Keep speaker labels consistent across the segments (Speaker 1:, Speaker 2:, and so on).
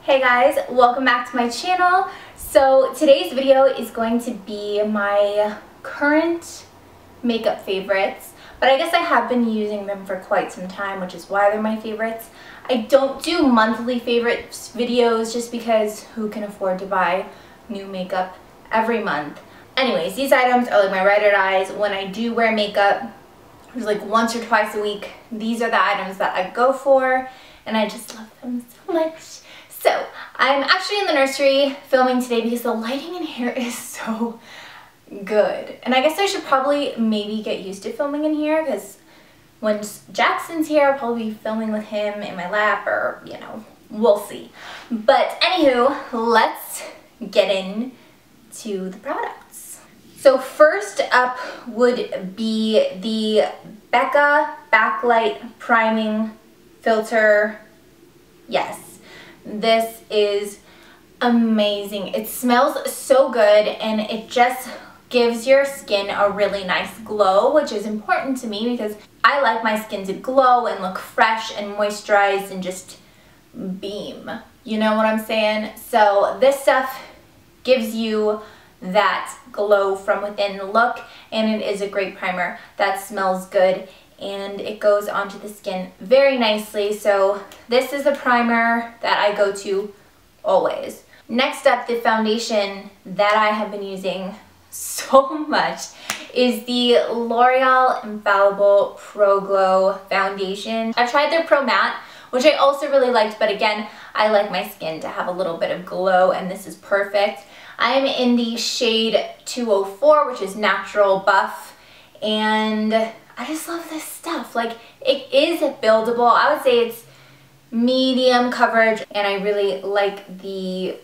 Speaker 1: Hey guys, welcome back to my channel. So today's video is going to be my current makeup favorites, but I guess I have been using them for quite some time, which is why they're my favorites. I don't do monthly favorites videos just because who can afford to buy new makeup every month? Anyways, these items are like my ride or dies. When I do wear makeup, it's like once or twice a week, these are the items that I go for, and I just love them so much. So, I'm actually in the nursery filming today because the lighting in here is so good. And I guess I should probably maybe get used to filming in here because when Jackson's here, I'll probably be filming with him in my lap or, you know, we'll see. But anywho, let's get into the products. So first up would be the Becca Backlight Priming Filter. Yes. This is amazing. It smells so good and it just gives your skin a really nice glow, which is important to me because I like my skin to glow and look fresh and moisturized and just beam. You know what I'm saying? So this stuff gives you that glow from within look, and it is a great primer that smells good and it goes onto the skin very nicely. So this is the primer that I go to always. Next up, the foundation that I have been using so much is the L'Oreal Infallible Pro Glow Foundation. I've tried their Pro Matte, which I also really liked, but again, I like my skin to have a little bit of glow, and this is perfect. I'm in the shade 204, which is Natural Buff, and I just love this stuff. Like, it is buildable. I would say it's medium coverage, and I really like the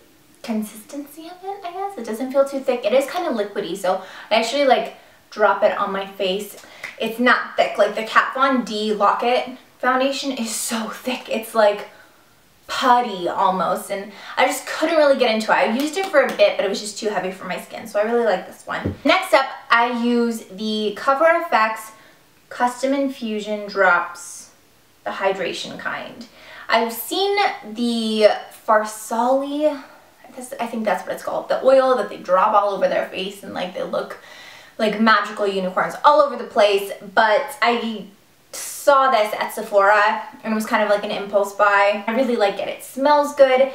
Speaker 1: consistency of it, I guess. It doesn't feel too thick. It is kind of liquidy, so I actually like drop it on my face. It's not thick. Like the Kat Von D Lock-It foundation is so thick. It's like putty almost, and I just couldn't really get into it. I used it for a bit, but it was just too heavy for my skin, so I really like this one. Next up, I use the Cover FX Custom Infusion Drops, the hydration kind. I've seen the Farsali, I think that's what it's called, the oil that they drop all over their face and like they look like magical unicorns all over the place, but I saw this at Sephora and it was kind of like an impulse buy. I really like it. It smells good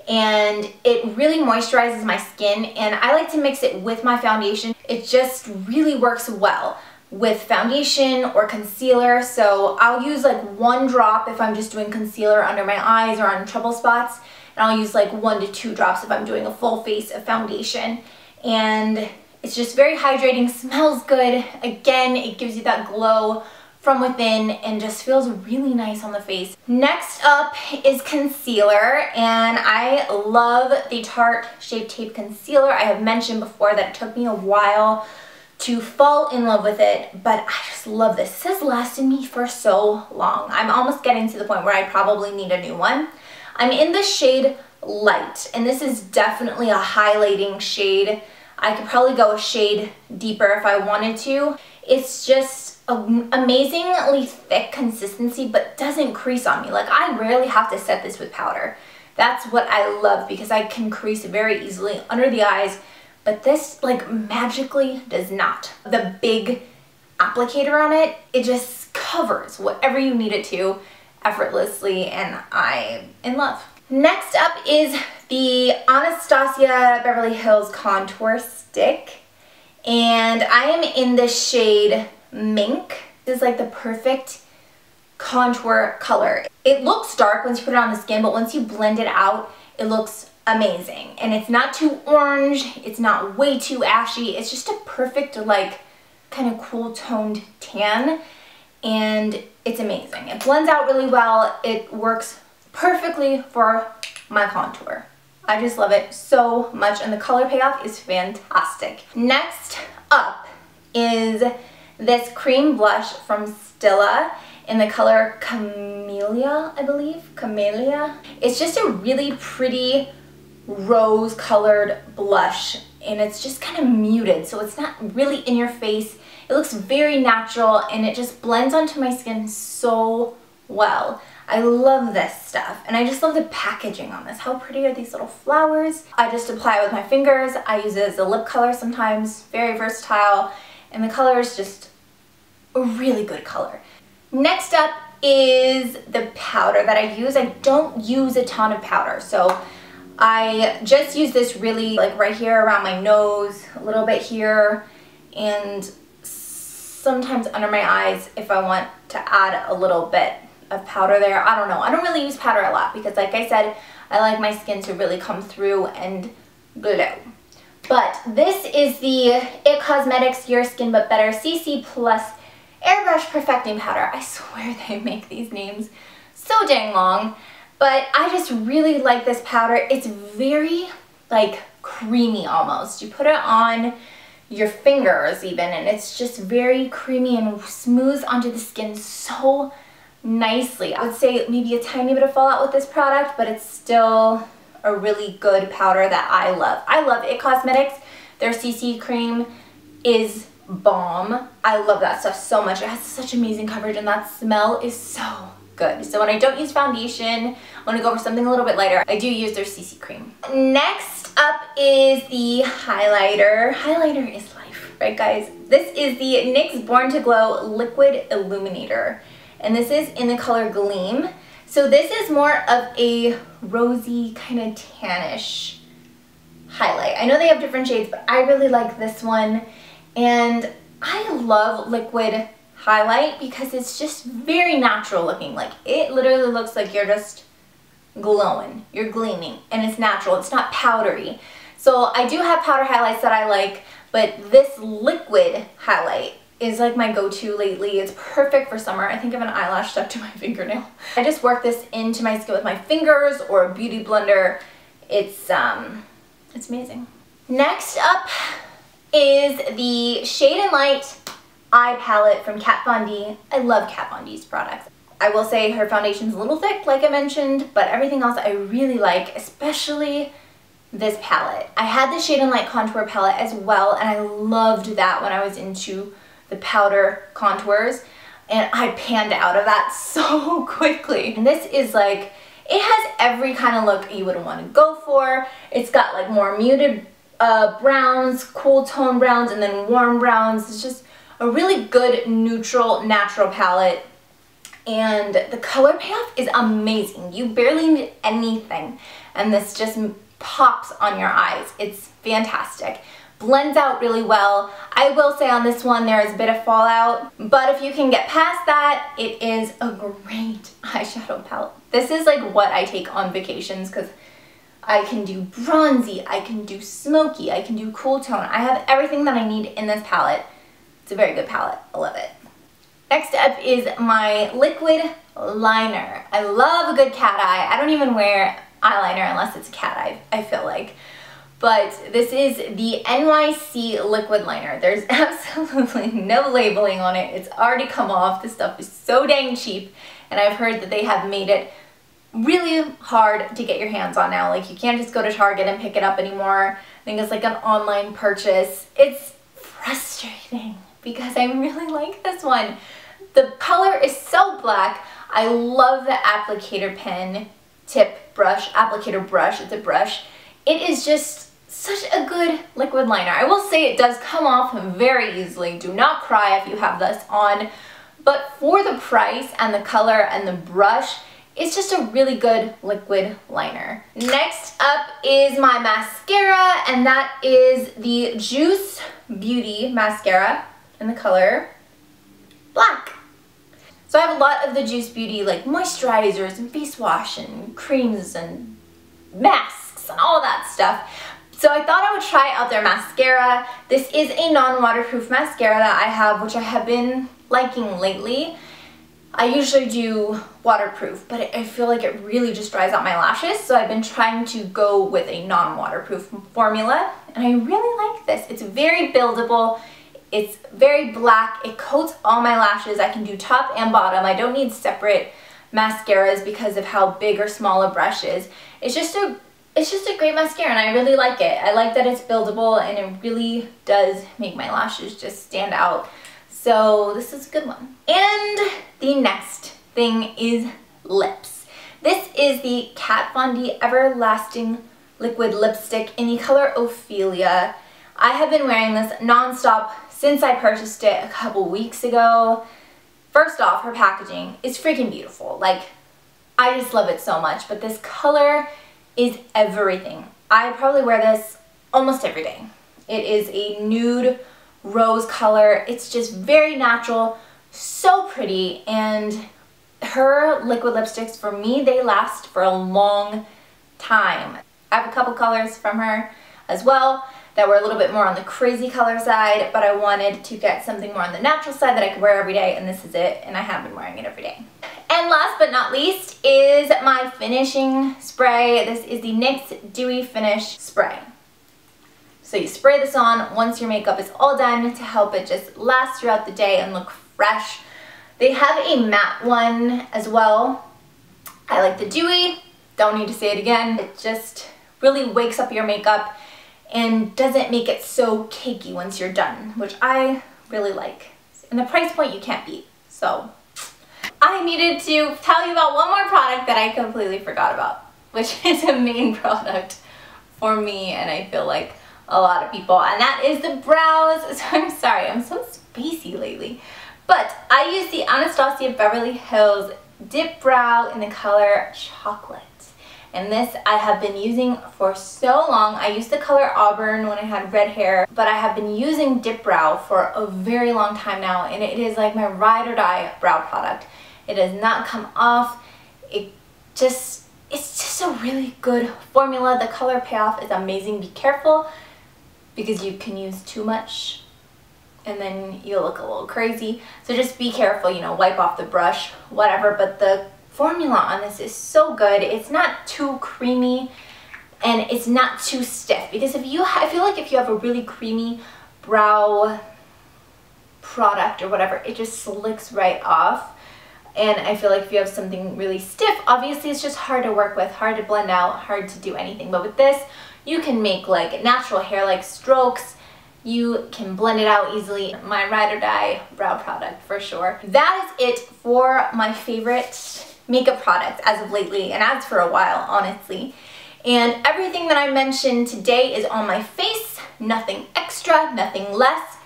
Speaker 1: and it really moisturizes my skin, and I like to mix it with my foundation. It just really works well with foundation or concealer, so I'll use like one drop if I'm just doing concealer under my eyes or on trouble spots, and I'll use like 1 to 2 drops if I'm doing a full face of foundation. And it's just very hydrating, smells good. Again, it gives you that glow from within and just feels really nice on the face. Next up is concealer, and I love the Tarte Shape Tape Concealer. I have mentioned before that it took me a while to fall in love with it, but I just love this. This has lasted me for so long. I'm almost getting to the point where I probably need a new one. I'm in the shade Light, and this is definitely a highlighting shade. I could probably go a shade deeper if I wanted to. It's just an amazingly thick consistency, but doesn't crease on me. Like, I rarely have to set this with powder. That's what I love because I can crease very easily under the eyes, but this like magically does not. The big applicator on it, it just covers whatever you need it to effortlessly, and I'm in love. Next up is the Anastasia Beverly Hills Contour Stick, and I am in the shade Mink. This is like the perfect contour color. It looks dark once you put it on the skin, but once you blend it out, it looks amazing. And it's not too orange, it's not way too ashy, it's just a perfect like kind of cool toned tan, and it's amazing. It blends out really well. It works perfectly for my contour. I just love it so much, and the color payoff is fantastic. Next up is this cream blush from Stila in the color Camellia, I believe. Camellia. It's just a really pretty rose colored blush, and it's just kind of muted, so it's not really in your face. It looks very natural and it just blends onto my skin so well. I love this stuff, and I just love the packaging on this. How pretty are these little flowers? I just apply it with my fingers. I use it as a lip color sometimes, very versatile, and the color is just a really good color. Next up is the powder that I use. I don't use a ton of powder, so I just use this really like right here around my nose, a little bit here, and sometimes under my eyes if I want to add a little bit of powder there. I don't know. I don't really use powder a lot because, like I said, I like my skin to really come through and glow. But this is the IT Cosmetics Your Skin But Better CC Plus Airbrush Perfecting Powder. I swear they make these names so dang long, but I just really like this powder. It's very like creamy almost. You put it on your fingers even, and it's just very creamy and smooths onto the skin so nicely. I would say maybe a tiny bit of fallout with this product, but it's still a really good powder that I love. I love IT Cosmetics. Their CC cream is bomb. I love that stuff so much. It has such amazing coverage, and that smell is so good. So when I don't use foundation, I want to go for something a little bit lighter, I do use their CC cream. Next up is the highlighter. Highlighter is life, right guys? This is the NYX Born to Glow Liquid Illuminator, and this is in the color Gleam. So this is more of a rosy kind of tannish highlight. I know they have different shades, but I really like this one, and I love liquid highlight because it's just very natural looking. Like, it literally looks like you're just glowing, you're gleaming, and it's natural. It's not powdery. So I do have powder highlights that I like, but this liquid highlight is like my go-to lately. It's perfect for summer. I think I have an eyelash stuck to my fingernail. I just work this into my skin with my fingers or a beauty blender. It's amazing. Next up is the Shade and Light eye palette from Kat Von D. I love Kat Von D's products. I will say her foundation's a little thick, like I mentioned, but everything else I really like, especially this palette. I had the Shade and Light contour palette as well, and I loved that when I was into the powder contours, and I panned out of that so quickly. And this is like, it has every kind of look you would want to go for. It's got like more muted browns, cool tone browns, and then warm browns. It's just a really good neutral, natural palette, and the color payoff is amazing. You barely need anything, and this just pops on your eyes. It's fantastic. Blends out really well. I will say on this one there is a bit of fallout, but if you can get past that, it is a great eyeshadow palette. This is like what I take on vacations because I can do bronzy, I can do smoky, I can do cool tone. I have everything that I need in this palette. It's a very good palette. I love it. Next up is my liquid liner. I love a good cat eye. I don't even wear eyeliner unless it's a cat eye, I feel like. But this is the NYC liquid liner. There's absolutely no labeling on it. It's already come off. This stuff is so dang cheap, and I've heard that they have made it really hard to get your hands on now. Like, you can't just go to Target and pick it up anymore. I think it's like an online purchase. It's frustrating because I really like this one. The color is so black. I love the applicator pen tip brush, applicator brush. It's a brush. It is just such a good liquid liner. I will say it does come off very easily. Do not cry if you have this on. But for the price and the color and the brush, it's just a really good liquid liner. Next up is my mascara, and that is the Juice Beauty mascara in the color black. So I have a lot of the Juice Beauty like moisturizers and face wash and creams and masks and all that stuff. So I thought I would try out their mascara. This is a non-waterproof mascara that I have, which I have been liking lately. I usually do waterproof, but I feel like it really just dries out my lashes, so I've been trying to go with a non-waterproof formula, and I really like this. It's very buildable. It's very black. It coats all my lashes. I can do top and bottom. I don't need separate mascaras because of how big or small a brush is. It's just a great mascara, and I really like it. I like that it's buildable, and it really does make my lashes just stand out. So this is a good one. And the next thing is lips. This is the Kat Von D Everlasting Liquid Lipstick in the color Ophelia. I have been wearing this non-stop since I purchased it a couple weeks ago. First off, her packaging is freaking beautiful. Like, I just love it so much, but this color is everything. I probably wear this almost every day. It is a nude rose color. It's just very natural, so pretty, and her liquid lipsticks, for me, they last for a long time. I have a couple colors from her as well that were a little bit more on the crazy color side, but I wanted to get something more on the natural side that I could wear every day, and this is it, and I have been wearing it every day. And last but not least is my finishing spray. This is the NYX Dewy Finish Spray. So you spray this on once your makeup is all done to help it just last throughout the day and look fresh. They have a matte one as well. I like the dewy, don't need to say it again. It just really wakes up your makeup and doesn't make it so cakey once you're done, which I really like. And the price point you can't beat. So I needed to tell you about one more product that I completely forgot about, which is a main product for me, and I feel like a lot of people, and that is the brows. So I'm sorry, I'm so spacey lately. But I use the Anastasia Beverly Hills Dip Brow in the color Chocolate. And this I have been using for so long. I used the color Auburn when I had red hair, but I have been using Dip Brow for a very long time now, and it is like my ride or die brow product. It does not come off. It's just a really good formula. The color payoff is amazing. Be careful because you can use too much and then you'll look a little crazy. So just be careful, you know, wipe off the brush, whatever, but the formula on this is so good. It's not too creamy and it's not too stiff, because I feel like if you have a really creamy brow product or whatever, it just slicks right off. And I feel like if you have something really stiff, obviously it's just hard to work with, hard to blend out, hard to do anything. But with this, you can make like natural hair-like strokes. You can blend it out easily. My ride or die brow product for sure. That is it for my favorite makeup products as of lately, and as for a while, honestly. And everything that I mentioned today is on my face. Nothing extra, nothing less.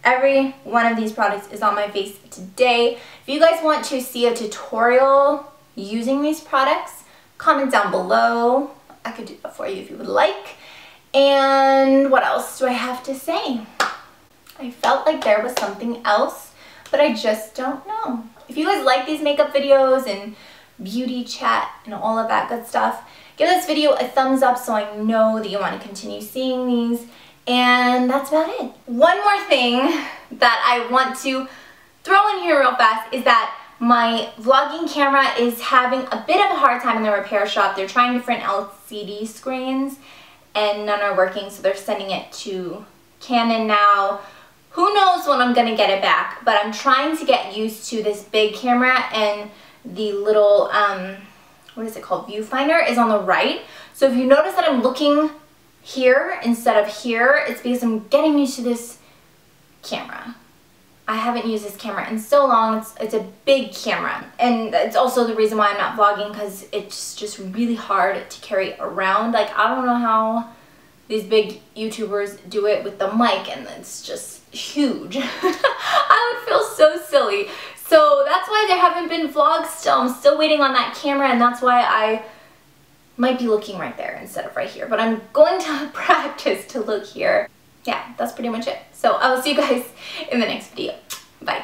Speaker 1: Every one of these products is on my face today. If you guys want to see a tutorial using these products, comment down below. I could do that for you if you would like. And what else do I have to say? I felt like there was something else, but I just don't know. If you guys like these makeup videos and beauty chat and all of that good stuff, give this video a thumbs up so I know that you want to continue seeing these. And that's about it. One more thing that I want to throw in here real fast is that my vlogging camera is having a bit of a hard time in the repair shop. They're trying different LCD screens and none are working, so they're sending it to Canon now. Who knows when I'm gonna get it back, but I'm trying to get used to this big camera, and the little, what is it called, viewfinder is on the right. So if you notice that I'm looking here instead of here, it's because I'm getting used to this camera. I haven't used this camera in so long. It's a big camera, and it's also the reason why I'm not vlogging, because it's just really hard to carry around. Like, I don't know how these big YouTubers do it with the mic, and it's just huge. I would feel so silly. So that's why there haven't been vlogs still. I'm still waiting on that camera, and that's why I might be looking right there instead of right here. But I'm going to practice to look here. Yeah, that's pretty much it. So I will see you guys in the next video. Bye.